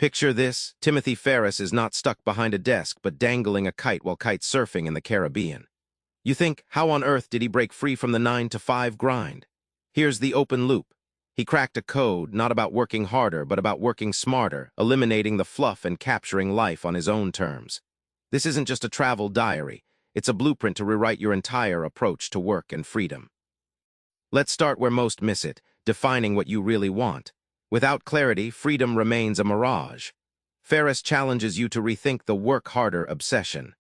Picture this: Timothy Ferriss is not stuck behind a desk but dangling a kite while kite surfing in the Caribbean. You think, how on earth did he break free from the 9-to-5 grind? Here's the open loop. He cracked a code not about working harder but about working smarter, eliminating the fluff and capturing life on his own terms. This isn't just a travel diary. It's a blueprint to rewrite your entire approach to work and freedom. Let's start where most miss it, defining what you really want. Without clarity, freedom remains a mirage. Ferriss challenges you to rethink the work harder obsession.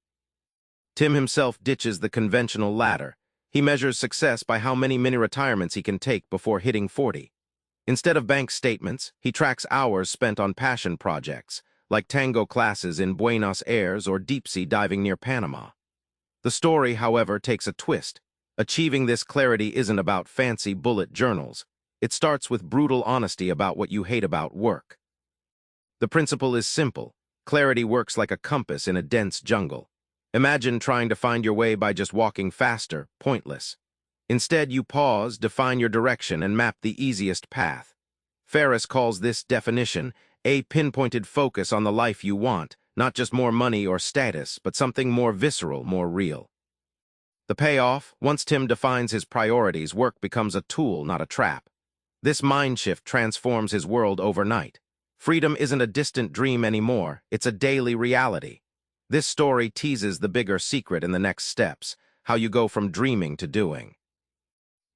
Tim himself ditches the conventional ladder. He measures success by how many mini-retirements he can take before hitting 40. Instead of bank statements, he tracks hours spent on passion projects, like tango classes in Buenos Aires or deep-sea diving near Panama. The story, however, takes a twist. Achieving this clarity isn't about fancy bullet journals. It starts with brutal honesty about what you hate about work. The principle is simple. Clarity works like a compass in a dense jungle. Imagine trying to find your way by just walking faster, pointless. Instead, you pause, define your direction, and map the easiest path. Ferriss calls this definition a pinpointed focus on the life you want, not just more money or status, but something more visceral, more real. The payoff: once Tim defines his priorities, work becomes a tool, not a trap. This mind shift transforms his world overnight. Freedom isn't a distant dream anymore, it's a daily reality. This story teases the bigger secret in the next steps, how you go from dreaming to doing.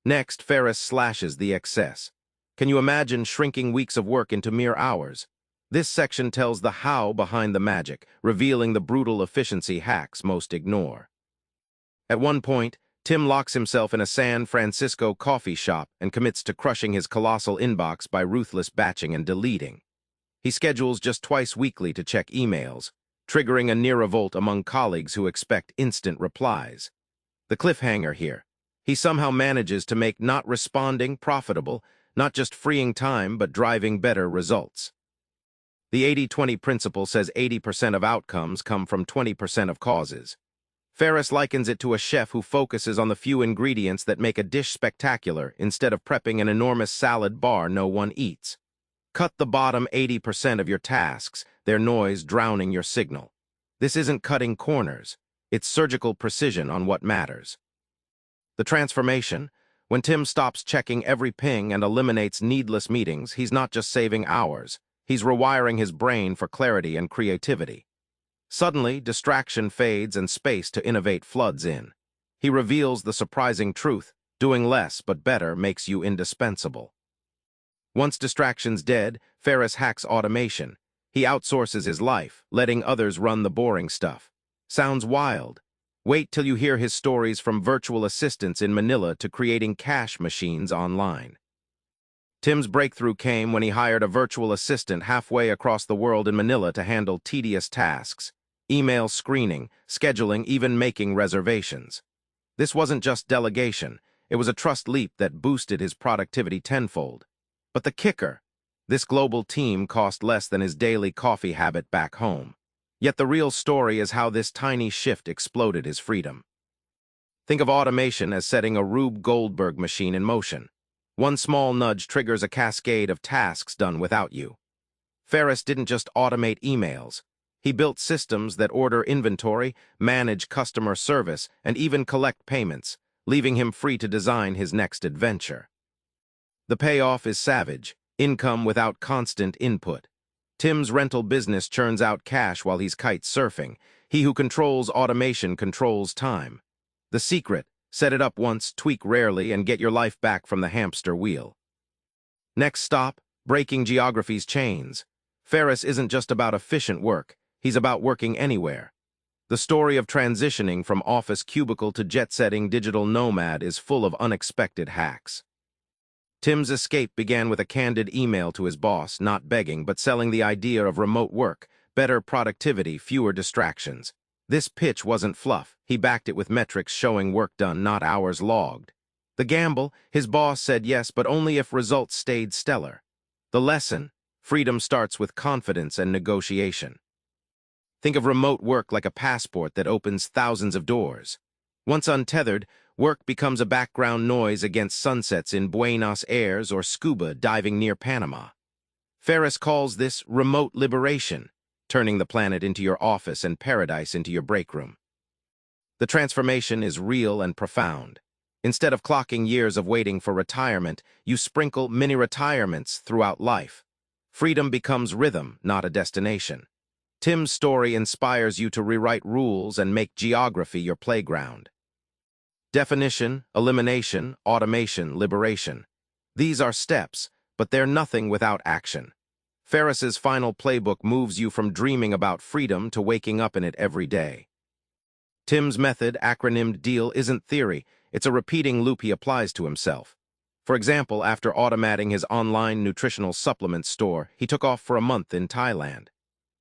Next, Ferriss slashes the excess. Can you imagine shrinking weeks of work into mere hours? This section tells the how behind the magic, revealing the brutal efficiency hacks most ignore. At one point, Tim locks himself in a San Francisco coffee shop and commits to crushing his colossal inbox by ruthless batching and deleting. He schedules just twice weekly to check emails, triggering a near revolt among colleagues who expect instant replies. The cliffhanger here: he somehow manages to make not responding profitable, not just freeing time but driving better results. The 80-20 principle says 80% of outcomes come from 20% of causes. Ferriss likens it to a chef who focuses on the few ingredients that make a dish spectacular instead of prepping an enormous salad bar no one eats. Cut the bottom 80% of your tasks, their noise drowning your signal. This isn't cutting corners. It's surgical precision on what matters. The transformation: when Tim stops checking every ping and eliminates needless meetings, he's not just saving hours. He's rewiring his brain for clarity and creativity. Suddenly, distraction fades and space to innovate floods in. He reveals the surprising truth: doing less but better makes you indispensable. Once distraction's dead, Ferriss hacks automation. He outsources his life, letting others run the boring stuff. Sounds wild? Wait till you hear his stories from virtual assistants in Manila to creating cash machines online. Tim's breakthrough came when he hired a virtual assistant halfway across the world in Manila to handle tedious tasks: email screening, scheduling, even making reservations. This wasn't just delegation. It was a trust leap that boosted his productivity tenfold. But the kicker: this global team cost less than his daily coffee habit back home. Yet the real story is how this tiny shift exploded his freedom. Think of automation as setting a Rube Goldberg machine in motion. One small nudge triggers a cascade of tasks done without you. Ferriss didn't just automate emails. He built systems that order inventory, manage customer service, and even collect payments, leaving him free to design his next adventure. The payoff is savage: income without constant input. Tim's rental business churns out cash while he's kite surfing. He who controls automation controls time. The secret: set it up once, tweak rarely, and get your life back from the hamster wheel. Next stop: breaking geography's chains. Ferriss isn't just about efficient work. He's about working anywhere. The story of transitioning from office cubicle to jet-setting digital nomad is full of unexpected hacks. Tim's escape began with a candid email to his boss, not begging, but selling the idea of remote work: better productivity, fewer distractions. This pitch wasn't fluff. He backed it with metrics showing work done, not hours logged. The gamble: his boss said yes, but only if results stayed stellar. The lesson: freedom starts with confidence and negotiation. Think of remote work like a passport that opens thousands of doors. Once untethered, work becomes a background noise against sunsets in Buenos Aires or scuba diving near Panama. Ferriss calls this remote liberation, turning the planet into your office and paradise into your break room. The transformation is real and profound. Instead of clocking years of waiting for retirement, you sprinkle mini-retirements throughout life. Freedom becomes rhythm, not a destination. Tim's story inspires you to rewrite rules and make geography your playground. Definition, elimination, automation, liberation. These are steps, but they're nothing without action. Ferriss's final playbook moves you from dreaming about freedom to waking up in it every day. Tim's method, acronymed DEAL, isn't theory, it's a repeating loop he applies to himself. For example, after automating his online nutritional supplement store, he took off for a month in Thailand.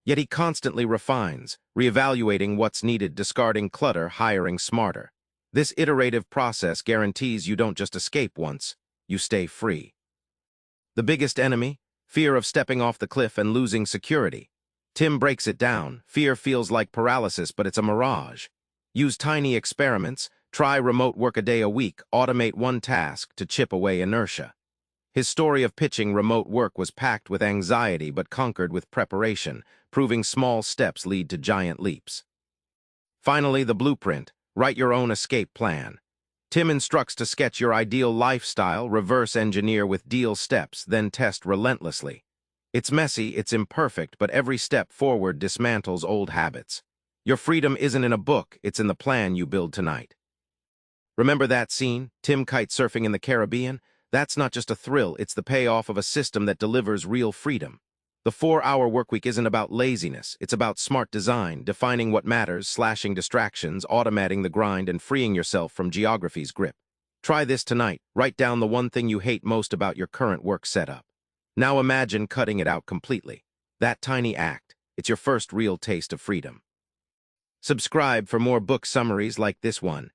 Yet he constantly refines, reevaluating what's needed, discarding clutter, hiring smarter. This iterative process guarantees you don't just escape once, you stay free. The biggest enemy? Fear of stepping off the cliff and losing security. Tim breaks it down. Fear feels like paralysis, but it's a mirage. Use tiny experiments, try remote work a day a week, automate one task to chip away inertia. His story of pitching remote work was packed with anxiety but conquered with preparation, proving small steps lead to giant leaps. Finally, the blueprint. Write your own escape plan. Tim instructs to sketch your ideal lifestyle, reverse engineer with DEAL steps, then test relentlessly. It's messy, it's imperfect, but every step forward dismantles old habits. Your freedom isn't in a book, it's in the plan you build tonight. Remember that scene, Tim kite surfing in the Caribbean? That's not just a thrill, it's the payoff of a system that delivers real freedom. The 4-hour workweek isn't about laziness, it's about smart design, defining what matters, slashing distractions, automating the grind, and freeing yourself from geography's grip. Try this tonight. Write down the one thing you hate most about your current work setup. Now imagine cutting it out completely. That tiny act, it's your first real taste of freedom. Subscribe for more book summaries like this one.